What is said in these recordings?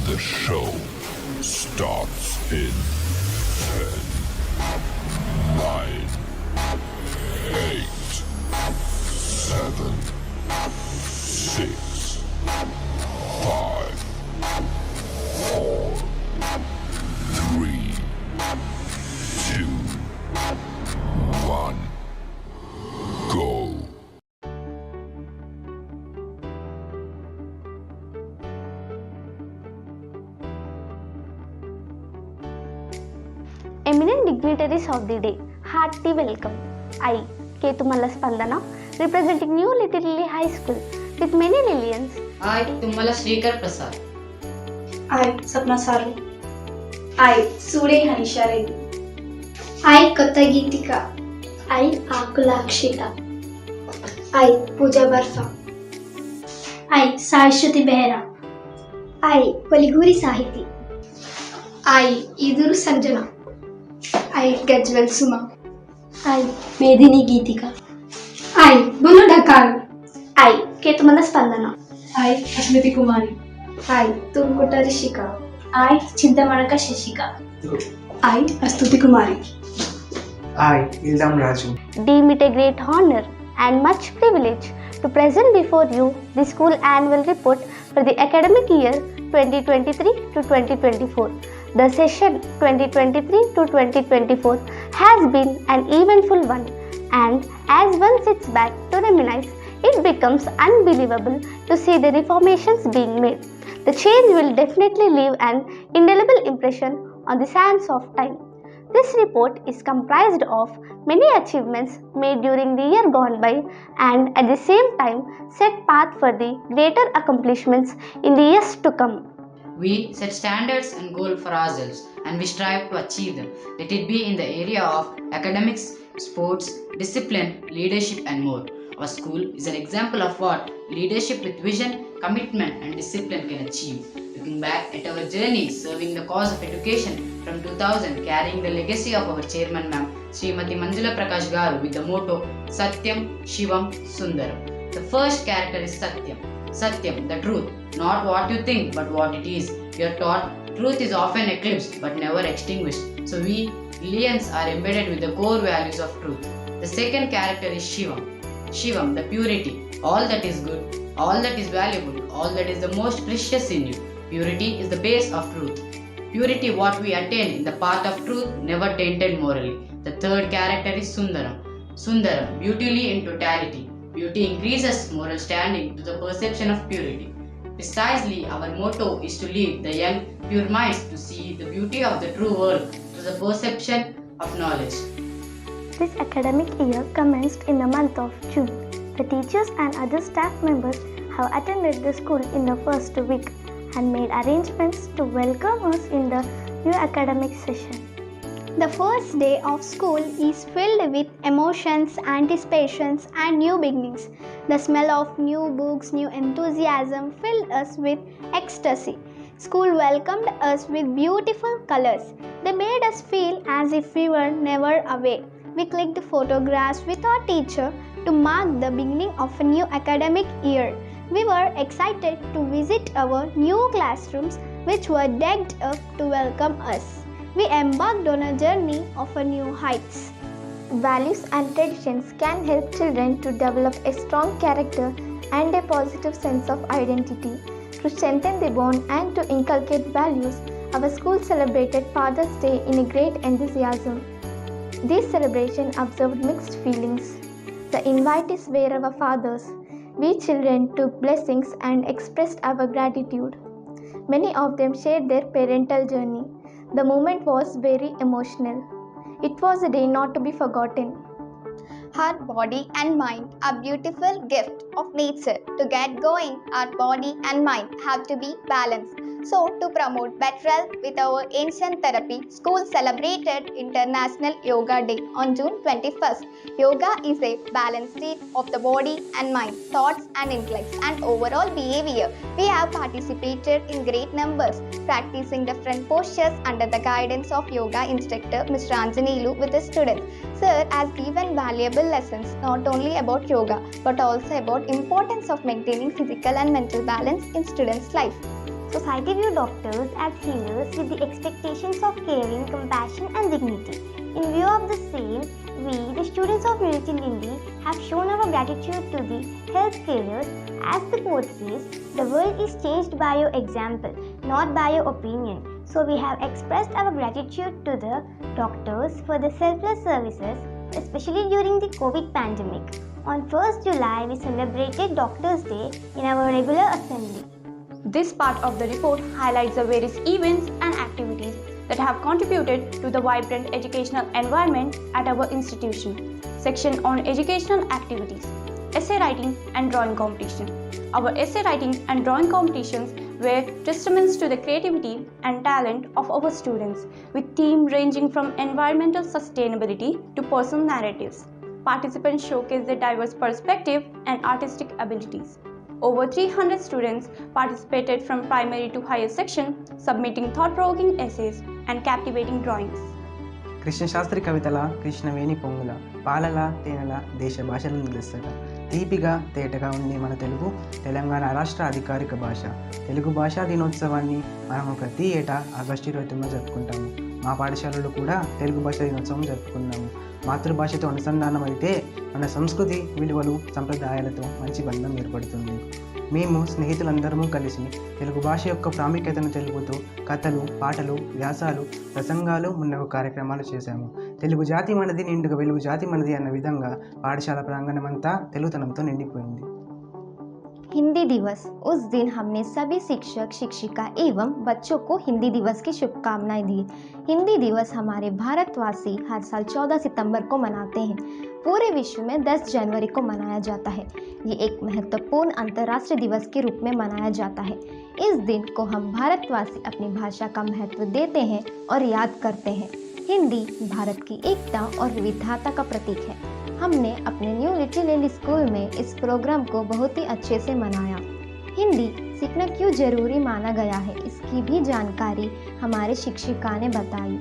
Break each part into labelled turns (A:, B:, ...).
A: The show starts in 10, 9, 8, 7, 6, 5, 4, 3, 2, 1, go.
B: Eminent dignitaries of the day, hearty welcome. I, Ketumala Spandana, representing New Little Lily High School with many lilians.
C: I, Tummala Shrikar Prasad.
D: I, Sapna Saru. I, Sude Hanisha Reddy. I, Kotta Geetika. I, Akula Akshita. I, Pooja Barfa. I, Sai Shruti Behera. I, Koliguri Sahiti. I, Iduru Sanjana. I, Gajwal Suma. I, Medini Geetika. I, Bunu Dhakal.
B: I, Ketumala Spandana.
D: I, Ashmiti Kumari. I, Turkuta Rishika. I, Chintamanaka Shashika. I, Astuti Kumari.
E: I, Ildam Raju.
B: Deem it a great honor and much privilege to present before you the school annual report for the academic year 2023 to 2024. The session 2023 to 2024 has been an eventful one, and as one sits back to reminisce, it becomes unbelievable to see the reformations being made. The change will definitely leave an indelible impression on the sands of time. This report is comprised of many achievements made during the year gone by and at the same time set path for the greater accomplishments in the years to come.
C: We set standards and goals for ourselves and we strive to achieve them. Let it be in the area of academics, sports, discipline, leadership and more. Our school is an example of what leadership with vision, commitment and discipline can achieve. Looking back at our journey serving the cause of education from 2000, carrying the legacy of our chairman ma'am, Srimati Manjula Prakash Garu with the motto Satyam, Shivam, Sundaram. The first character is Satyam. Satyam, the truth, not what you think but what it is. We are taught truth is often eclipsed but never extinguished. So we, Lilians, are embedded with the core values of truth. The second character is Shivam. Shivam, the purity, all that is good, all that is valuable, all that is the most precious in you. Purity is the base of truth. Purity, what we attain in the path of truth, never tainted morally. The third character is Sundaram. Sundaram, beauty in totality. Beauty increases moral standing to the perception of purity. Precisely, our motto is to lead the young, pure minds to see the beauty of the true world through the perception of knowledge.
B: This academic year commenced in the month of June. The teachers and other staff members have attended the school in the first week and made arrangements to welcome us in the new academic session.
F: The first day of school is filled with emotions, anticipations, and new beginnings. The smell of new books, new enthusiasm filled us with ecstasy. School welcomed us with beautiful colors. They made us feel as if we were never away. We clicked photographs with our teacher to mark the beginning of a new academic year. We were excited to visit our new classrooms, which were decked up to welcome us. We embarked on a journey of a new heights.
B: Values and traditions can help children to develop a strong character and a positive sense of identity. To strengthen the bond and to inculcate values, our school celebrated Father's Day in a great enthusiasm. This celebration observed mixed feelings. The invitees were our fathers. We children took blessings and expressed our gratitude. Many of them shared their parental journey. The moment was very emotional. It was a day not to be forgotten.
F: Our body and mind are beautiful gift of nature. To get going, our body and mind have to be balanced. So, to promote better health with our ancient therapy, school celebrated International Yoga Day on June 21st. Yoga is a balanced state of the body and mind, thoughts and intellects, and overall behavior. We have participated in great numbers, practicing different postures under the guidance of yoga instructor Mr. Anjanelu with the students. Sir has given valuable lessons not only about yoga but also about importance of maintaining physical and mental balance in students' life.
B: Society view doctors as healers with the expectations of caring, compassion and dignity. In view of the same, we, the students of Unity Lindi, have shown our gratitude to the health carers. As the quote says, the world is changed by your example, not by your opinion. So we have expressed our gratitude to the doctors for the selfless services, especially during the COVID pandemic. On 1st July, we celebrated Doctors' Day in our regular assembly.
G: This part of the report highlights the various events and activities that have contributed to the vibrant educational environment at our institution. Section on educational activities, essay writing and drawing competition. Our essay writing and drawing competitions were testaments to the creativity and talent of our students, with themes ranging from environmental sustainability to personal narratives. Participants showcased their diverse perspective and artistic abilities. Over 300 students participated from primary to higher section, submitting thought-provoking essays and captivating drawings.
E: Krishnasastri కవితల కృష్ణవేణి పొంగుల పాలల తేనెల దేశ భాషలను నిలుస్తట తీపిగా తేటగా ఉంది మన తెలుగు తెలంగాణ రాష్ట్ర అధికారిక భాష. తెలుగు భాషా దినోత్సవాన్ని మనం ప్రతి ఏటా ఆగస్టు 29 జరుపుకుంటాము. మా పాఠశాలలో కూడా తెలుగు భాషా దినోత్సవం జరుపుకున్నాము. మాతృభాషతో అనుసంధానం అయితే మన సంస్కృతి విలువలు సంప్రదాయాలతో మంచి బంధం ఏర్పడుతుంది. మేము స్నేహితులందరము కలిసి తెలుగు భాష యొక్క ప్రాముఖ్యతను తెలుపుతూ కథలు, పాటలు, వ్యాసాలు, ప్రసంగాలు మున్నగు కార్యక్రమాలు చేశాము. తెలుగు జాతి మనది, నిండుగా వెలుగు జాతి మనది అన్న విధంగా పాఠశాల ప్రాంగణమంతా తెలుగుతనంతో నిండిపోయింది.
H: हिंदी दिवस, उस दिन हमने सभी शिक्षक, शिक्षिका एवं बच्चों को हिंदी दिवस की शुभकामनाएं दी। हिंदी दिवस हमारे भारतवासी हर साल 14 सितंबर को मनाते हैं। पूरे विश्व में 10 जनवरी को मनाया जाता है। ये एक महत्वपूर्ण अंतर्राष्ट्रीय दिवस के रूप में मनाया जाता है। इस दिन को हम भारतवासी अपनी भाषा का महत्व देते हैं और याद करते हैं। हिंदी भारत की एकता और विविधता का प्रतीक है। हमने अपने न्यू लिटिल लिली स्कूल में इस प्रोग्राम को बहुत ही अच्छे से मनाया। हिंदी सीखना क्यों जरूरी माना गया है, इसकी भी जानकारी हमारे शिक्षिका ने बताई।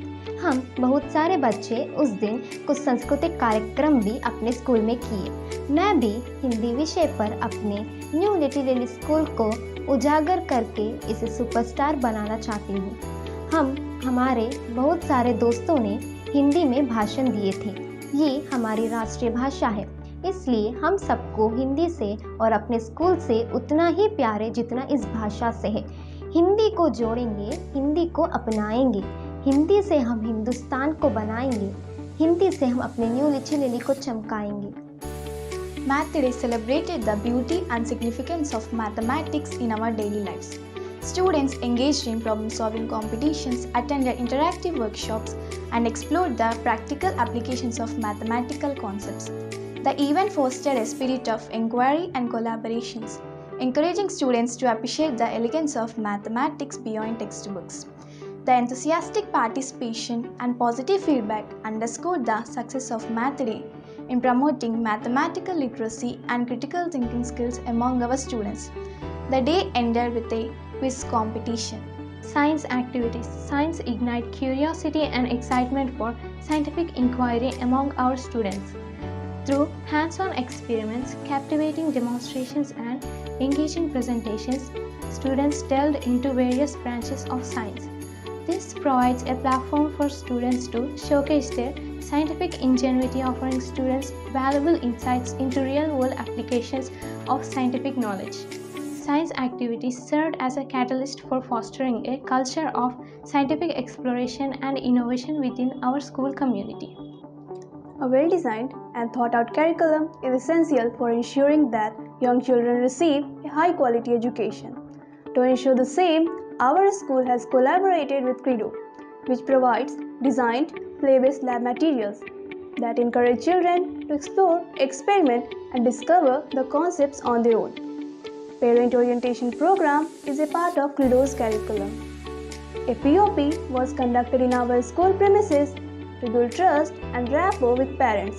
H: हम बहुत सारे बच्चे उस दिन कुछ सांस्कृतिक कार्यक्रम भी अपने स्कूल में किए। मैं भी हिंदी विषय पर अपने न्यू लिटिल लिली स्कूल को उजागर करके इसे सुपरस्टार बनाना चाहती हूँ। हमारे बहुत सारे दोस्तों ने हिंदी में भाषण दिए थे। ये हमारी राष्ट्रीय भाषा है, इसलिए हम सबको हिंदी से और अपने स्कूल से उतना ही प्यारे जितना इस भाषा से है। हिंदी को जोड़ेंगे, हिंदी को अपनाएंगे, हिंदी से हम हिंदुस्तान को बनाएंगे, हिंदी से हम अपने न्यू लिटिल लिली को चमकाएंगे।
D: Math Day celebrated the beauty and significance of mathematics in our daily lives. Students engaged in problem-solving competitions, attended interactive workshops, and explored the practical applications of mathematical concepts. The event fostered a spirit of inquiry and collaborations, encouraging students to appreciate the elegance of mathematics beyond textbooks. The enthusiastic participation and positive feedback underscored the success of Math Day in promoting mathematical literacy and critical thinking skills among our students. The day ended with a quiz competition.
I: Science activities. Science ignite curiosity and excitement for scientific inquiry among our students. Through hands-on experiments, captivating demonstrations and engaging presentations, students delved into various branches of science. This provides a platform for students to showcase their scientific ingenuity, offering students valuable insights into real-world applications of scientific knowledge. Science activities served as a catalyst for fostering a culture of scientific exploration and innovation within our school community.
D: A well-designed and thought-out curriculum is essential for ensuring that young children receive a high-quality education. To ensure the same, our school has collaborated with Credo, which provides designed, play-based lab materials that encourage children to explore, experiment, and discover the concepts on their own. Parent Orientation Program is a part of Credo's curriculum. A POP was conducted in our school premises to build trust and rapport with parents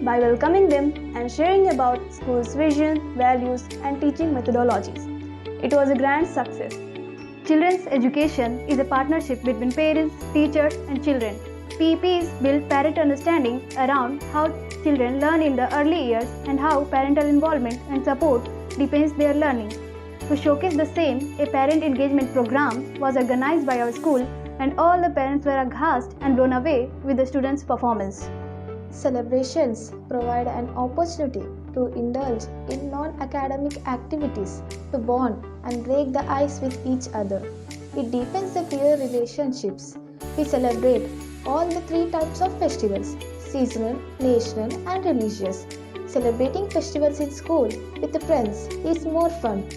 D: by welcoming them and sharing about school's vision, values, and teaching methodologies. It was a grand success.
I: Children's education is a partnership between parents, teachers, and children. PPs build parent understanding around how children learn in the early years and how parental involvement and support deepens their learning.
D: To showcase the same, a parent engagement program was organized by our school, and all the parents were aghast and blown away with the students' performance.
J: Celebrations provide an opportunity to indulge in non-academic activities, to bond and break the ice with each other. It deepens the peer relationships. We celebrate all the three types of festivals: seasonal, national and religious. Celebrating festivals in school with the friends is more fun,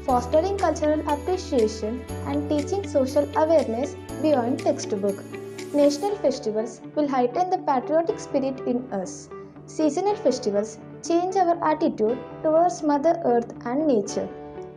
J: fostering cultural appreciation and teaching social awareness beyond textbook. National festivals will heighten the patriotic spirit in us. Seasonal festivals change our attitude towards Mother Earth and nature.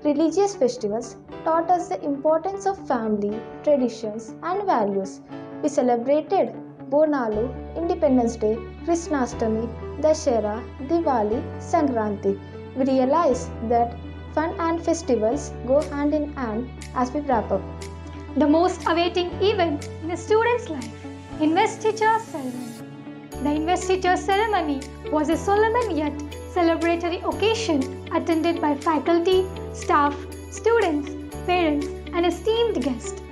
J: Religious festivals taught us the importance of family, traditions, and values. We celebrated Bonalu, Independence Day, Krishnastami, Dashera, Diwali, Sankranti. We realize that fun and festivals go hand in hand as we wrap up.
K: The most awaiting event in a student's life, investiture ceremony. The investiture ceremony was a solemn yet celebratory occasion attended by faculty, staff, students, parents, and esteemed guests.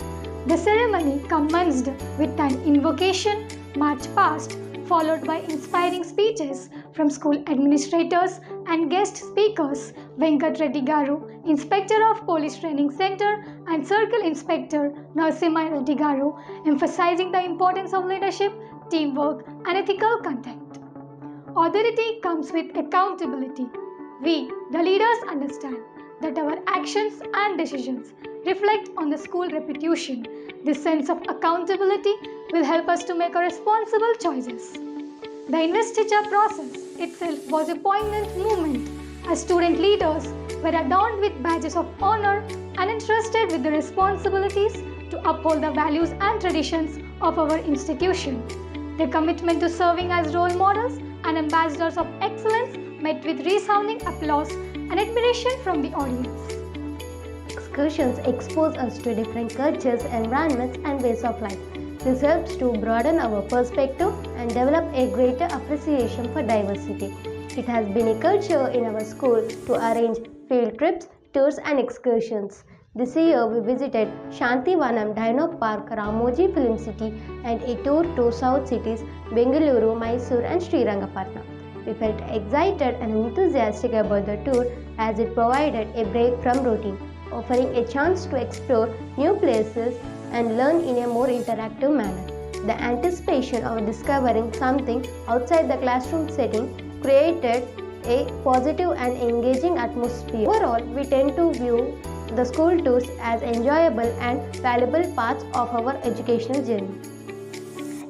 K: The ceremony commenced with an invocation, march past, followed by inspiring speeches from school administrators and guest speakers Venkat Reddy Garu, Inspector of Police Training Center, and Circle Inspector Narsimha Reddy Garu, emphasizing the importance of leadership, teamwork, and ethical conduct. Authority comes with accountability. We, the leaders, understand that our actions and decisions reflect on the school reputation. This sense of accountability will help us to make responsible choices. The investiture process itself was a poignant moment as student leaders were adorned with badges of honor and entrusted with the responsibilities to uphold the values and traditions of our institution. Their commitment to serving as role models and ambassadors of excellence met with resounding applause and admiration from the audience.
B: Excursions expose us to different cultures, environments, and ways of life. This helps to broaden our perspective and develop a greater appreciation for diversity. It has been a culture in our school to arrange field trips, tours, and excursions. This year we visited Shantivanam Dino Park, Ramoji Film City, and a tour to South cities Bengaluru, Mysore, and Srirangapatna. We felt excited and enthusiastic about the tour as it provided a break from routine, offering a chance to explore new places and learn in a more interactive manner. The anticipation of discovering something outside the classroom setting created a positive and engaging atmosphere. Overall, we tend to view the school tours as enjoyable and valuable parts of our educational journey.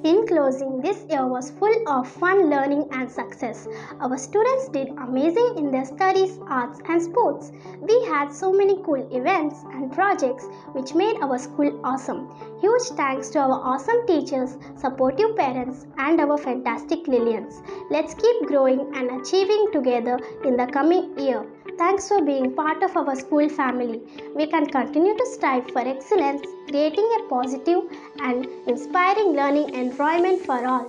L: In closing, this year was full of fun, learning and success. Our students did amazing in their studies, arts and sports. We had so many cool events and projects which made our school awesome. Huge thanks to our awesome teachers, supportive parents and our fantastic Lillians. Let's keep growing and achieving together in the coming year. Thanks for being part of our school family. We can continue to strive for excellence, creating a positive and inspiring learning environment for all.